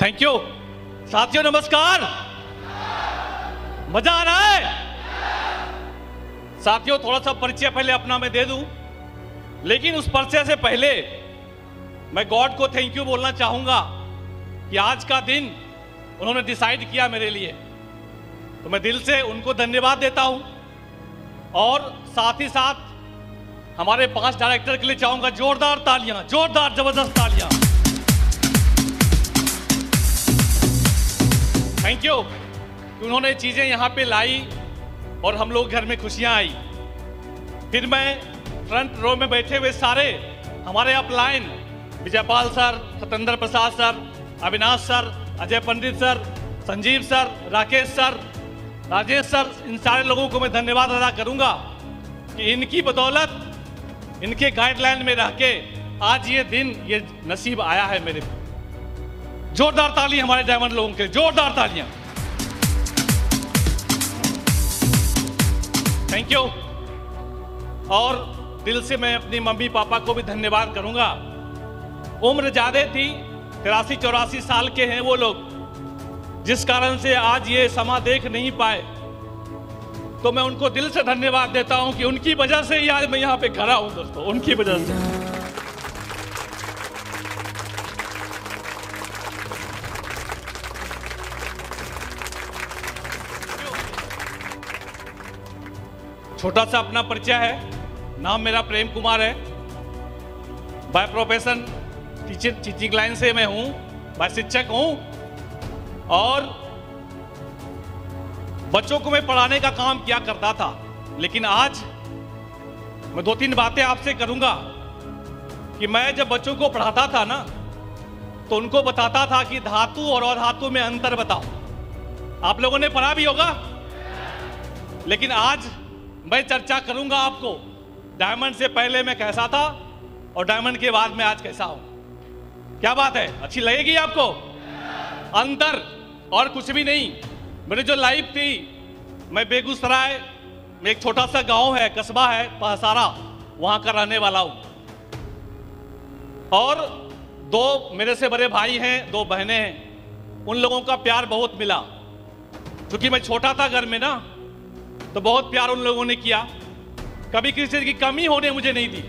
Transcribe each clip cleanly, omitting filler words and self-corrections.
Thank you. साथियों नमस्कार, मजा आ रहा है? साथियों थोड़ा सा परिचय पहले अपना मैं दे दूं, लेकिन उस परिचय से पहले मैं गॉड को थैंक यू बोलना चाहूंगा कि आज का दिन उन्होंने डिसाइड किया मेरे लिए, तो मैं दिल से उनको धन्यवाद देता हूं। और साथ ही साथ हमारे 5 डायरेक्टर के लिए चाहूंगा जोरदार तालियां, जोरदार जबरदस्त तालियां। थैंक यू कि उन्होंने चीजें यहां पे लाई और हम लोग घर में खुशियां आई। फिर मैं फ्रंट रो में बैठे हुए सारे हमारे upline Vijaypal sir, Satyendra Prasad sir, Avinash sir, Ajay Pandit sir, Sanjeev sir, Rakesh sir, Rajesh sir, इन सारे लोगों को मैं धन्यवाद अदा करूंगा कि इनकी बदौलत, इनके गाइडलाइन में रह के आज ये दिन, ये नसीब आया है मेरे को। जोरदार ताली हमारे डायमंड लोगों के, जोरदार तालियां। Thank you. और दिल से मैं अपनी मम्मी पापा को भी धन्यवाद करूंगा। उम्र ज्यादा थी, 83-84 साल के हैं वो लोग, जिस कारण से आज ये समा देख नहीं पाए, तो मैं उनको दिल से धन्यवाद देता हूं कि उनकी वजह से ही आज मैं यहां पे खड़ा हूं दोस्तों, उनकी वजह से। छोटा सा अपना परिचय है, नाम मेरा प्रेम कुमार है। बाय प्रोफेशन टीचिंग लाइन से मैं हूं, बाय शिक्षक हूं और बच्चों को मैं पढ़ाने का काम किया करता था। लेकिन आज मैं 2-3 बातें आपसे करूंगा कि मैं जब बच्चों को पढ़ाता था ना, तो उनको बताता था कि धातु और अधातु में अंतर बताओ। आप लोगों ने पढ़ा भी होगा, लेकिन आज मैं चर्चा करूंगा आपको डायमंड से पहले मैं कैसा था और डायमंड के बाद मैं आज कैसा हूं। क्या बात है, अच्छी लगेगी आपको? अंतर और कुछ भी नहीं। मेरी जो लाइफ थी, मैं बेगूसराय में एक छोटा सा गांव है, कस्बा है पहसारा, वहां का रहने वाला हूं। और 2 मेरे से बड़े भाई हैं, 2 बहनें हैं। उन लोगों का प्यार बहुत मिला, क्योंकि मैं छोटा था घर में ना, तो बहुत प्यार उन लोगों ने किया। कभी किसी चीज की कमी होने मुझे नहीं दी।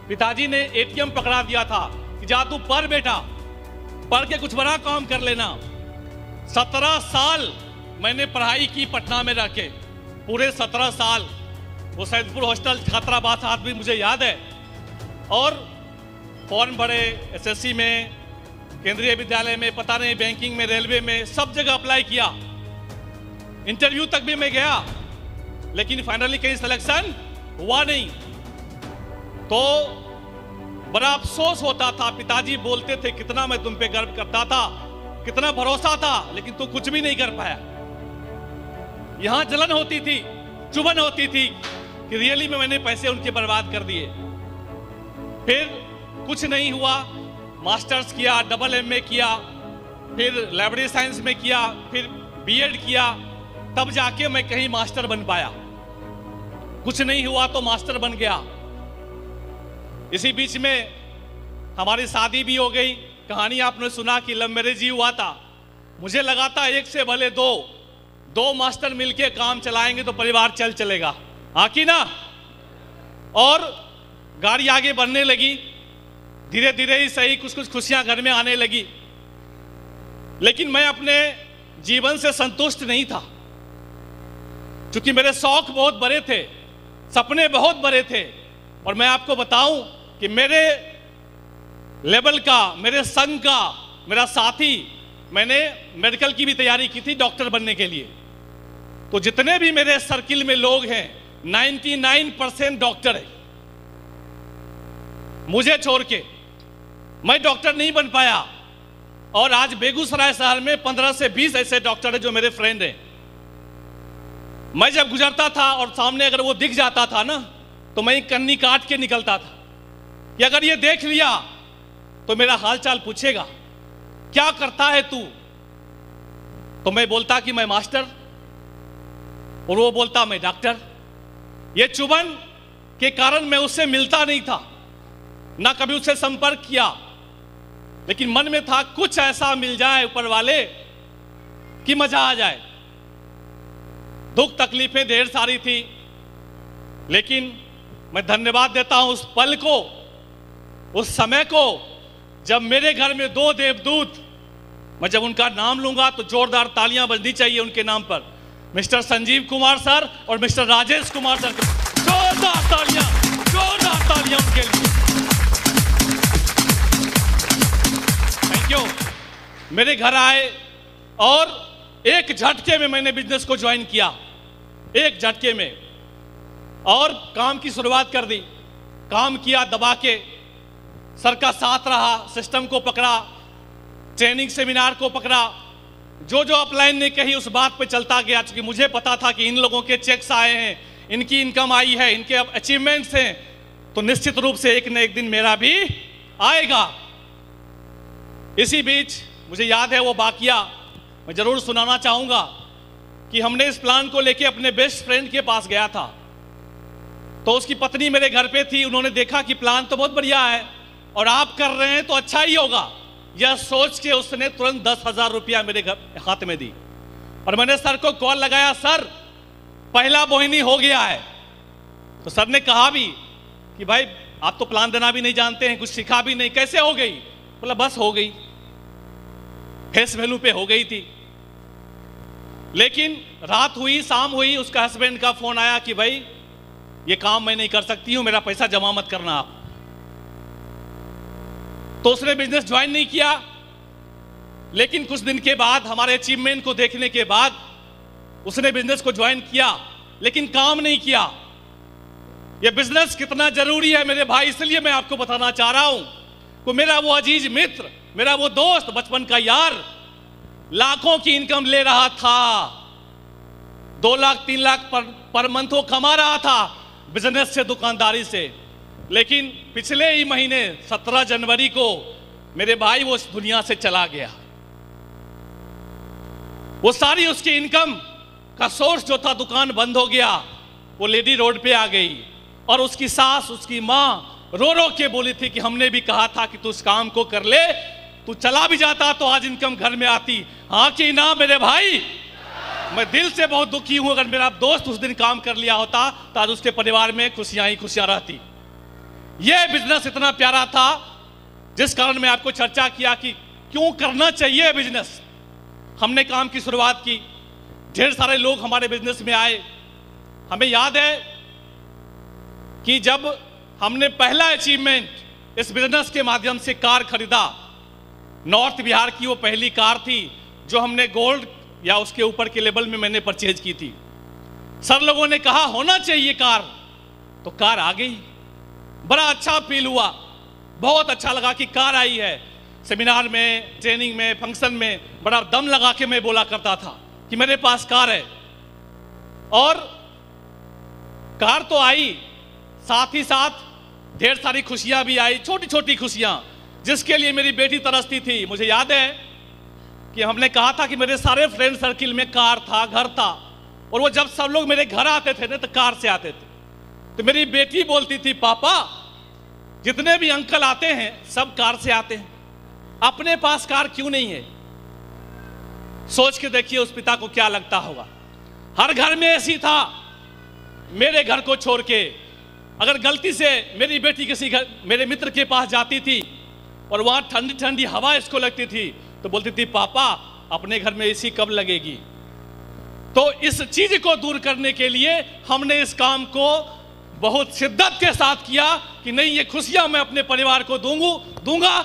पिताजी ने एटीएम पकड़ा दिया था कि जा तू पढ़ बेटा, पढ़ के कुछ बड़ा काम कर लेना। 17 साल मैंने पढ़ाई की पटना में रह के, पूरे 17 साल। वो सैदपुर हॉस्टल छात्रावास आज भी मुझे याद है। और फॉर्म भरे एसएससी में, केंद्रीय विद्यालय में, पता नहीं बैंकिंग में, रेलवे में, सब जगह अप्लाई किया। इंटरव्यू तक भी मैं गया, लेकिन फाइनली कहीं सिलेक्शन हुआ नहीं। तो बड़ा अफसोस होता था। पिताजी बोलते थे कितना मैं तुम पे गर्व करता था, कितना भरोसा था, लेकिन तू कुछ भी नहीं कर पाया। यहां जलन होती थी, चुभन होती थी कि रियली में मैंने पैसे उनके बर्बाद कर दिए। फिर कुछ नहीं हुआ, मास्टर्स किया, डबल एमए किया, फिर लाइब्रेरी साइंस में किया, फिर बीएड किया, तब जाके मैं कहीं मास्टर बन पाया। कुछ नहीं हुआ तो मास्टर बन गया। इसी बीच में हमारी शादी भी हो गई। कहानी आपने सुना कि लव मैरिज ही हुआ था। मुझे लगा था एक से भले दो मास्टर मिलके काम चलाएंगे तो परिवार चलेगा, आकी ना। और गाड़ी आगे बढ़ने लगी, धीरे धीरे ही सही, कुछ खुशियां घर में आने लगी। लेकिन मैं अपने जीवन से संतुष्ट नहीं था, क्योंकि मेरे शौक बहुत बड़े थे, सपने बहुत बड़े थे। और मैं आपको बताऊं कि मेरे लेवल का, मेरे संग का, मेरा साथी, मैंने मेडिकल की भी तैयारी की थी डॉक्टर बनने के लिए। तो जितने भी मेरे सर्किल में लोग हैं, 99% डॉक्टर है। मुझे छोड़ के मैं डॉक्टर नहीं बन पाया। और आज बेगूसराय शहर में 15 से 20 ऐसे डॉक्टर हैं जो मेरे फ्रेंड हैं। मैं जब गुजरता था और सामने अगर वो दिख जाता था ना, तो मैं कन्नी काट के निकलता था कि अगर ये देख लिया तो मेरा हालचाल पूछेगा, क्या करता है तू? तो मैं बोलता कि मैं मास्टर, और वो बोलता मैं डॉक्टर। ये चुभन के कारण मैं उससे मिलता नहीं था, ना कभी उससे संपर्क किया। लेकिन मन में था कुछ ऐसा मिल जाए ऊपर वाले कि मजा आ जाए। दुख तकलीफें ढेर सारी थी, लेकिन मैं धन्यवाद देता हूं उस पल को, उस समय को, जब मेरे घर में दो देवदूत, मैं जब उनका नाम लूंगा तो जोरदार तालियां बजनी चाहिए उनके नाम पर, मिस्टर संजीव कुमार सर और मिस्टर राजेश कुमार सर। जोरदार तालियां उनके लिए। Thank you. मेरे घर आए और एक झटके में मैंने बिजनेस को ज्वाइन किया, एक झटके में, और काम की शुरुआत कर दी। काम किया दबा के, सर का साथ रहा, सिस्टम को पकड़ा, ट्रेनिंग सेमिनार को पकड़ा, जो जो अपलाइन ने कही उस बात पे चलता गया। क्योंकि मुझे पता था कि इन लोगों के चेक्स आए हैं, इनकी इनकम आई है, इनके अचीवमेंट्स हैं, तो निश्चित रूप से एक न एक दिन मेरा भी आएगा। इसी बीच मुझे याद है वो वाकया मैं जरूर सुनाना चाहूंगा कि हमने इस प्लान को लेके अपने बेस्ट फ्रेंड के पास गया था, तो उसकी पत्नी मेरे घर पे थी। उन्होंने देखा कि प्लान तो बहुत बढ़िया है और आप कर रहे हैं तो अच्छा ही होगा, यह सोच के उसने तुरंत 10,000 रुपया मेरे हाथ में दी। और मैंने सर को कॉल लगाया, सर पहला बोहिनी हो गया है। तो सर ने कहा भी कि भाई आप तो प्लान देना भी नहीं जानते हैं, कुछ सिखा भी नहीं, कैसे हो गई? बोला बस हो गई, फेस वैल्यू पे हो गई थी। लेकिन रात हुई, शाम हुई, उसका हस्बैंड का फोन आया कि भाई ये काम मैं नहीं कर सकती हूं, मेरा पैसा जमा मत करना आप। तो उसने बिजनेस ज्वाइन नहीं किया। लेकिन कुछ दिन के बाद, हमारे अचीवमेंट को देखने के बाद, उसने बिजनेस को ज्वाइन किया, लेकिन काम नहीं किया। यह बिजनेस कितना जरूरी है मेरे भाई, इसलिए मैं आपको बताना चाह रहा हूं कि मेरा वो अजीज मित्र, मेरा वो दोस्त, बचपन का यार, लाखों की इनकम ले रहा था, 2 लाख 3 लाख पर मंथ वो कमा रहा था बिजनेस से, दुकानदारी से। लेकिन पिछले ही महीने 17 जनवरी को मेरे भाई वो इस दुनिया से चला गया। वो सारी उसकी इनकम का सोर्स जो था, दुकान बंद हो गया। वो लेडी रोड पे आ गई और उसकी सास, उसकी माँ रो रो के बोली थी कि हमने भी कहा था कि तू इस काम को कर ले, तू चला भी जाता तो आज इनकम घर में आती। हाँ कि ना मेरे भाई? मैं दिल से बहुत दुखी हूं। अगर मेरा दोस्त उस दिन काम कर लिया होता तो आज उसके परिवार में खुशियां ही खुशियां रहती। यह बिजनेस इतना प्यारा था, जिस कारण मैं आपको चर्चा किया कि क्यों करना चाहिए बिजनेस। हमने काम की शुरुआत की, ढेर सारे लोग हमारे बिजनेस में आए। हमें याद है कि जब हमने पहला अचीवमेंट इस बिजनेस के माध्यम से कार खरीदा, नॉर्थ बिहार की वो पहली कार थी जो हमने गोल्ड या उसके ऊपर के लेवल में मैंने परचेज की थी। सर लोगों ने कहा होना चाहिए कार, तो कार आ गई। बड़ा अच्छा फील हुआ, बहुत अच्छा लगा कि कार आई है। सेमिनार में, ट्रेनिंग में, फंक्शन में बड़ा दम लगा के मैं बोला करता था कि मेरे पास कार है। और कार तो आई, साथ ही साथ ढेर सारी खुशियां भी आई, छोटी छोटी खुशियां, जिसके लिए मेरी बेटी तरसती थी। मुझे याद है कि हमने कहा था कि मेरे सारे फ्रेंड सर्किल में कार था, घर था, और वो जब सब लोग मेरे घर आते थे ना तो कार से आते थे। तो मेरी बेटी बोलती थी, पापा जितने भी अंकल आते हैं सब कार से आते हैं, अपने पास कार क्यों नहीं है? सोच के देखिए उस पिता को क्या लगता होगा। हर घर में ऐसी था। मेरे घर को छोड़ के अगर गलती से मेरी बेटी किसी घर, मेरे मित्र के पास जाती थी और वहां ठंडी ठंडी हवा इसको लगती थी, तो बोलती थी, पापा अपने घर में एसी कब लगेगी? तो इस चीज को दूर करने के लिए हमने इस काम को बहुत शिद्दत के साथ किया कि नहीं, ये खुशियां मैं अपने परिवार को दूंगा,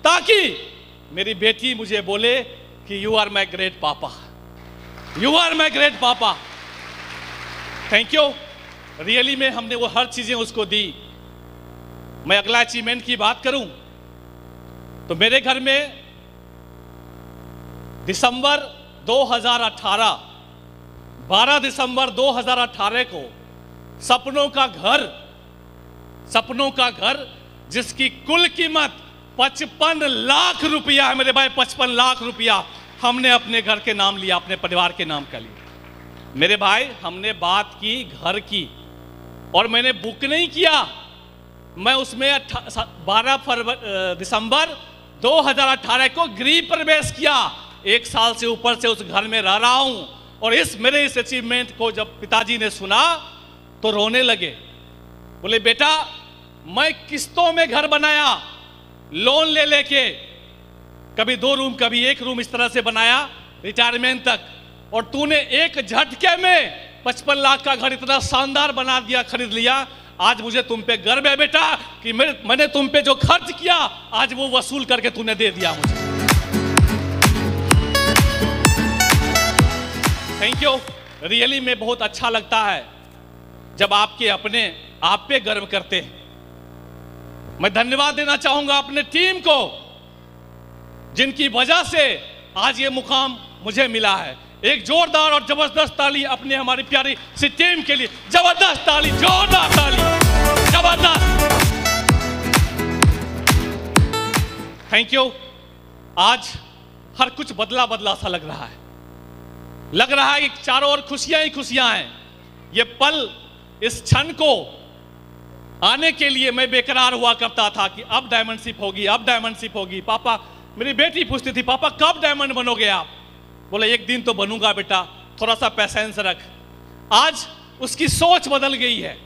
ताकि मेरी बेटी मुझे बोले कि यू आर माई ग्रेट पापा, यू आर माई ग्रेट पापा। Thank you. रियली में हमने वो हर चीजें उसको दी। मैं अगला अचीवमेंट की बात करूं तो मेरे घर में दिसंबर 2018, 12 दिसंबर 2018 को सपनों का घर जिसकी कुल कीमत 55 लाख रुपया है मेरे भाई, 55 लाख रुपया हमने अपने घर के नाम लिया, अपने परिवार के नाम का लिया। मेरे भाई हमने बात की घर की, और मैंने बुक नहीं किया। मैं उसमें 12 दिसंबर 2018 को गृह प्रवेश किया। 1 साल से ऊपर से उस घर में रह रहा हूं और मेरे इस अचीवमेंट को जब पिताजी ने सुना तो रोने लगे। बोले बेटा, मैं किस्तों में घर बनाया, लोन ले लेके, कभी 2 रूम कभी 1 रूम इस तरह से बनाया रिटायरमेंट तक, और तूने एक झटके में 55 लाख का घर इतना शानदार बना दिया, खरीद लिया। आज मुझे तुम पे गर्व है बेटा कि मैंने तुम पे जो खर्च किया आज वो वसूल करके तूने दे दिया मुझे। Thank you. रियली में बहुत अच्छा लगता है जब आपके अपने आप पे गर्व करते हैं। मैं धन्यवाद देना चाहूंगा अपने टीम को, जिनकी वजह से आज ये मुकाम मुझे मिला है। एक जोरदार और जबरदस्त ताली अपने हमारी प्यारी सी टीम के लिए। जबरदस्त ताली, जोरदार ताली, जबरदस्त। Thank you. आज हर कुछ बदला बदला सा लग रहा है। लग रहा है कि चारों ओर खुशियां ही खुशियां हैं। ये पल, इस क्षण को आने के लिए मैं बेकरार हुआ करता था कि अब डायमंडशिप होगी, अब डायमंडशिप होगी। पापा, मेरी बेटी पूछती थी, पापा कब डायमंड बनोगे आप? बोले एक दिन तो बनूंगा बेटा, थोड़ा सा पैसेंस रख। आज उसकी सोच बदल गई है,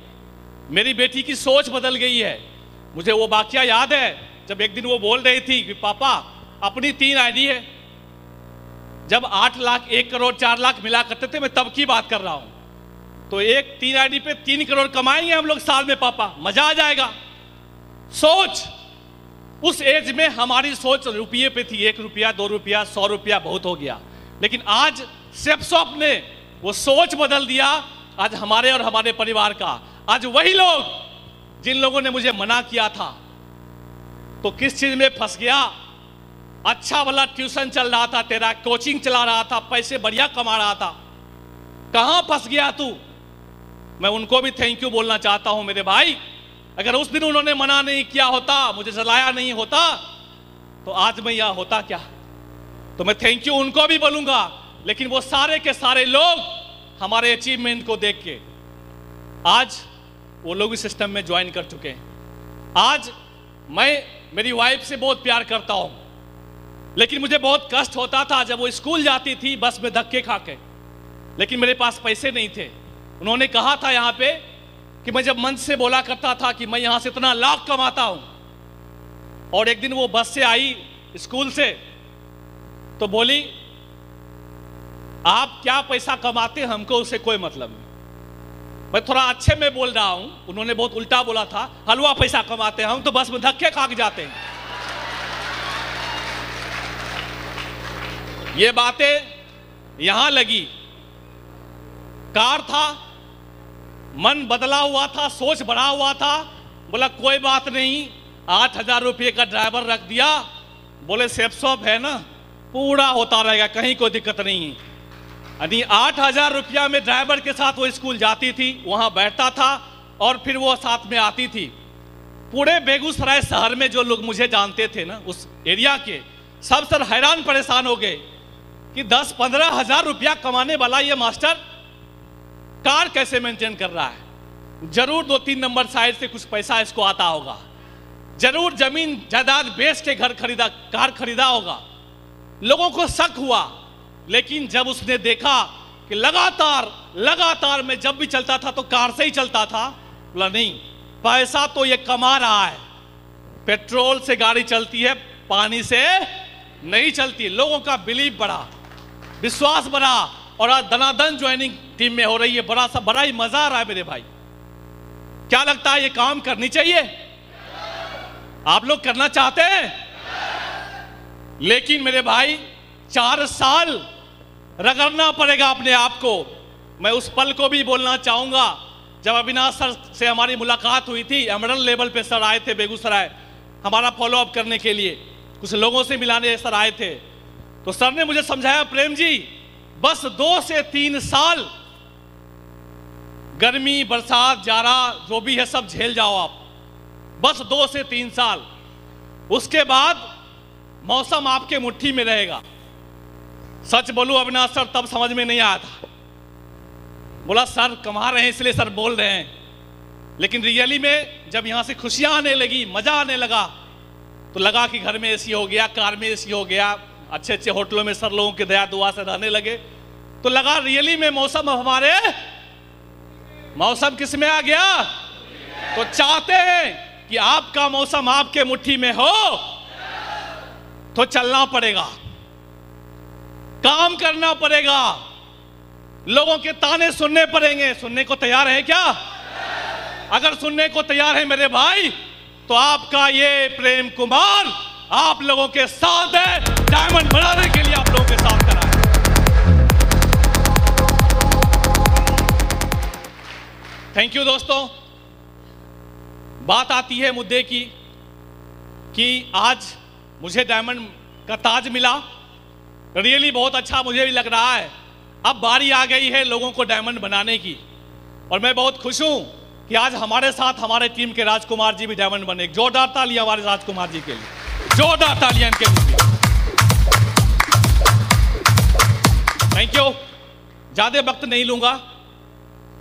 मेरी बेटी की सोच बदल गई है। मुझे वो वाकया याद है जब एक दिन वो बोल रही थी कि पापा अपनी 3 आईडी है। जब 8 लाख, 1 करोड़, 4 लाख मिला करते थे, मैं तब की बात कर रहा हूं। तो 3 आईडी पे 3 करोड़ कमाएंगे हम लोग साल में पापा, मजा आ जाएगा। सोच, उस एज में हमारी सोच रुपये पे थी। 1 रुपया, 2 रुपया, 100 रुपया बहुत हो गया। लेकिन आज सेप्सॉप ने वो सोच बदल दिया, आज हमारे और हमारे परिवार का। आज वही लोग जिन लोगों ने मुझे मना किया था तो किस चीज में फंस गया, अच्छा वाला ट्यूशन चल रहा था तेरा, कोचिंग चला रहा था, पैसे बढ़िया कमा रहा था, कहां फंस गया तू? मैं उनको भी थैंक यू बोलना चाहता हूं मेरे भाई। अगर उस दिन उन्होंने मना नहीं किया होता, मुझे जलाया नहीं होता, तो आज मैं यहां होता क्या? तो मैं थैंक यू उनको भी बोलूंगा। लेकिन वो सारे के सारे लोग हमारे अचीवमेंट को देख के आज वो लोग इस सिस्टम में ज्वाइन कर चुके हैं। आज मैं मेरी वाइफ से बहुत प्यार करता हूं, लेकिन मुझे बहुत कष्ट होता था जब वो स्कूल जाती थी बस में धक्के खा के, लेकिन मेरे पास पैसे नहीं थे। उन्होंने कहा था यहाँ पे कि मैं जब मंच से बोला करता था कि मैं यहाँ से इतना लाख कमाता हूँ, और एक दिन वो बस से आई स्कूल से तो बोली आप क्या पैसा कमाते हैं, हमको उससे कोई मतलब नहीं। मैं थोड़ा अच्छे में बोल रहा हूं, उन्होंने बहुत उल्टा बोला था, हलवा पैसा कमाते हैं हम तो बस में धक्के खा के जाते हैं। ये बातें यहां लगी। कार था, मन बदला हुआ था, सोच बढ़ा हुआ था। बोला कोई बात नहीं, 8,000 रुपये का ड्राइवर रख दिया। बोले सेप्सॉप है ना, पूरा होता रहेगा, कहीं कोई दिक्कत नहीं है। यानी 8,000 रुपया में ड्राइवर के साथ वो स्कूल जाती थी, वहां बैठता था और फिर वो साथ में आती थी। पूरे बेगूसराय शहर में जो लोग मुझे जानते थे ना, उस एरिया के सब सर हैरान परेशान हो गए कि 10-15 हजार रुपया कमाने वाला ये मास्टर कार कैसे मेंटेन कर रहा है। जरूर 2-3 नंबर साइड से कुछ पैसा इसको आता होगा, जरूर जमीन जायदाद बेच के घर खरीदा, कार खरीदा होगा। लोगों को शक हुआ, लेकिन जब उसने देखा कि लगातार मैं जब भी चलता था तो कार से ही चलता था, बोला नहीं, पैसा तो ये कमा रहा है। पेट्रोल से गाड़ी चलती है, पानी से नहीं चलती। लोगों का बिलीव बढ़ा, विश्वास बढ़ा, और आज धनाधन ज्वाइनिंग टीम में हो रही है। बड़ा ही मजा आ रहा है मेरे भाई। क्या लगता है ये काम करनी चाहिए? आप लोग करना चाहते हैं? लेकिन मेरे भाई 4 साल रगड़ना पड़ेगा अपने आप को। मैं उस पल को भी बोलना चाहूंगा जब अविनाश सर से हमारी मुलाकात हुई थी। एमरल्ड लेवल पे सर आए थे बेगूसराय हमारा फॉलोअप करने के लिए, कुछ लोगों से मिलाने सर आए थे। तो सर ने मुझे समझाया, प्रेम जी बस 2 से 3 साल गर्मी, बरसात, जाड़ा जो भी है सब झेल जाओ आप, बस 2 से 3 साल। उसके बाद मौसम आपके मुट्ठी में रहेगा। सच बोलूं अविनाश सर, तब समझ में नहीं आया था। बोला सर कमा रहे हैं इसलिए सर बोल रहे हैं, लेकिन रियली में जब यहां से खुशियां आने लगी, मजा आने लगा, तो लगा कि घर में एसी हो गया, कार में एसी हो गया, अच्छे अच्छे होटलों में सर लोगों की दया दुआ से रहने लगे, तो लगा रियली में मौसम हमारे मौसम किस में आ गया। तो चाहते हैं कि आपका मौसम आपके मुट्ठी में हो, तो चलना पड़ेगा, काम करना पड़ेगा, लोगों के ताने सुनने पड़ेंगे। सुनने को तैयार है क्या? अगर सुनने को तैयार है मेरे भाई, तो आपका ये प्रेम कुमार आप लोगों के साथ है, डायमंड बनाने के लिए आप लोगों के साथ खड़ा है। थैंक यू दोस्तों। बात आती है मुद्दे की कि आज मुझे डायमंड का ताज मिला, रियली बहुत अच्छा मुझे भी लग रहा है। अब बारी आ गई है लोगों को डायमंड बनाने की, और मैं बहुत खुश हूं कि आज हमारे साथ हमारे टीम के राजकुमार जी भी डायमंड बने। जोरदार तालियां हमारे राजकुमार जी के लिए, जोरदार तालियां इनके लिए। Thank you. ज्यादा वक्त नहीं लूंगा,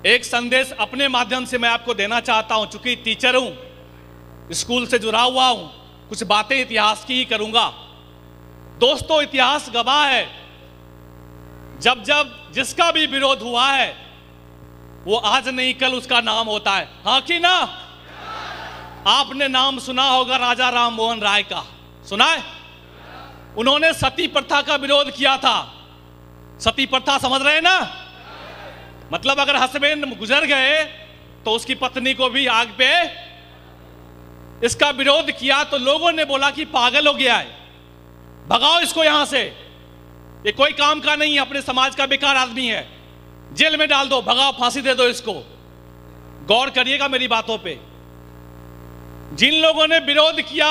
एक संदेश अपने माध्यम से मैं आपको देना चाहता हूं। चूंकि टीचर हूं, स्कूल से जुड़ा हुआ हूं, कुछ बातें इतिहास की ही करूंगा। दोस्तों, इतिहास गवाह है, जब जब जिसका भी विरोध हुआ है वो आज नहीं कल उसका नाम होता है, हाँ कि ना? आपने नाम सुना होगा राजा राम मोहन राय का, सुना है? उन्होंने सती प्रथा का विरोध किया था। सती प्रथा समझ रहे हैं ना? मतलब अगर हस्बैंड गुजर गए तो उसकी पत्नी को भी आग पे, इसका विरोध किया तो लोगों ने बोला कि पागल हो गया है, भगाओ इसको यहां से, ये कोई काम का नहीं है, अपने समाज का बेकार आदमी है, जेल में डाल दो, भगाओ, फांसी दे दो इसको। गौर करिएगा मेरी बातों पे। जिन लोगों ने विरोध किया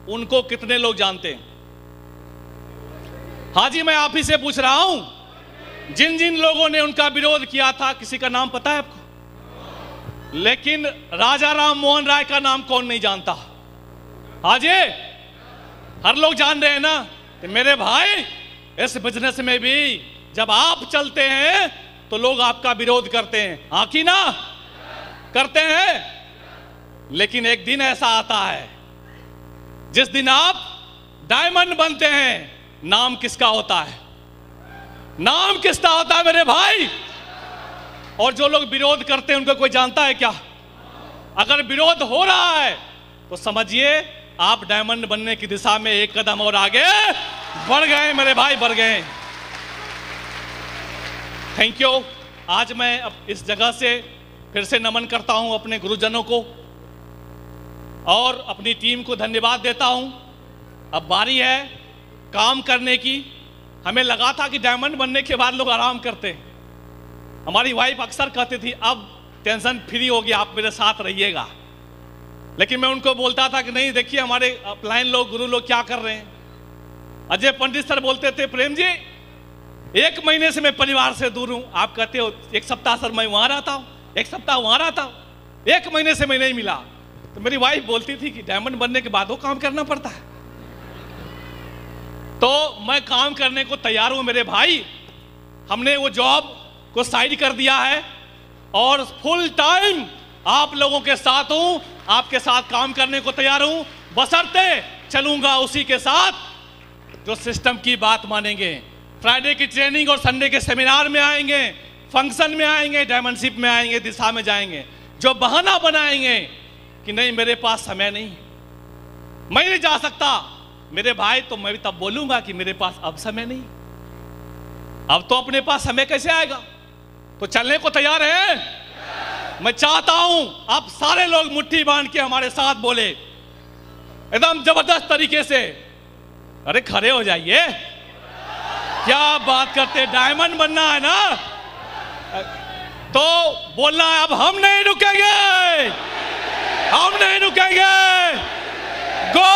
उनको कितने लोग जानते हैं? हाँ जी, मैं आप ही से पूछ रहा हूं, जिन जिन लोगों ने उनका विरोध किया था, किसी का नाम पता है आपको? लेकिन राजा राम मोहन राय का नाम कौन नहीं जानता? हाँ जी, हर लोग जान रहे हैं ना। तो मेरे भाई, इस बिजनेस में भी जब आप चलते हैं तो लोग आपका विरोध करते हैं, हाँ कि ना? करते हैं। लेकिन एक दिन ऐसा आता है जिस दिन आप डायमंड बनते हैं, नाम किसका होता है? नाम किसका होता है मेरे भाई? और जो लोग विरोध करते हैं उनको कोई जानता है क्या? अगर विरोध हो रहा है तो समझिए आप डायमंड बनने की दिशा में एक कदम और आगे बढ़ गए मेरे भाई, बढ़ गए। Thank you. आज मैं अब इस जगह से फिर से नमन करता हूं अपने गुरुजनों को और अपनी टीम को धन्यवाद देता हूं। अब बारी है काम करने की। हमें लगा था कि डायमंड बनने के बाद लोग आराम करते हैं। हमारी वाइफ अक्सर कहती थी अब टेंशन फ्री हो गया, आप मेरे साथ रहिएगा। लेकिन मैं उनको बोलता था कि नहीं, देखिए हमारे अपलाइन लोग, गुरु लोग क्या कर रहे हैं। अजय पंडित सर बोलते थे, प्रेम जी 1 महीने से मैं परिवार से दूर हूं। आप कहते हो 1 सप्ताह सर मैं वहां रहता हूं, 1 सप्ताह वहां रहता हूं, 1 महीने से मैं नहीं मिला। तो मेरी वाइफ बोलती थी कि डायमंड बनने के बाद वो काम करना पड़ता है। तो मैं काम करने को तैयार हूं मेरे भाई। हमने वो जॉब को साइड कर दिया है और फुल टाइम आप लोगों के साथ हूं, आपके साथ काम करने को तैयार हूं, बशर्ते चलूंगा उसी के साथ जो सिस्टम की बात मानेंगे। फ्राइडे की ट्रेनिंग और संडे के सेमिनार में आएंगे, फंक्शन में आएंगे, डायमंडशिप में आएंगे, दिशा में जाएंगे। जो बहाना बनाएंगे कि नहीं मेरे पास समय नहीं, मैं नहीं जा सकता मेरे भाई, तो मैं भी तब बोलूंगा कि मेरे पास अब समय नहीं। अब तो अपने पास समय कैसे आएगा? तो चलने को तैयार है? मैं चाहता हूं आप सारे लोग मुट्ठी बांध के हमारे साथ बोले एकदम जबरदस्त तरीके से। अरे खड़े हो जाइए, क्या बात करते, डायमंड बनना है ना, तो बोलना है अब हम नहीं रुकेंगे, हम नहीं रुकेंगे। गो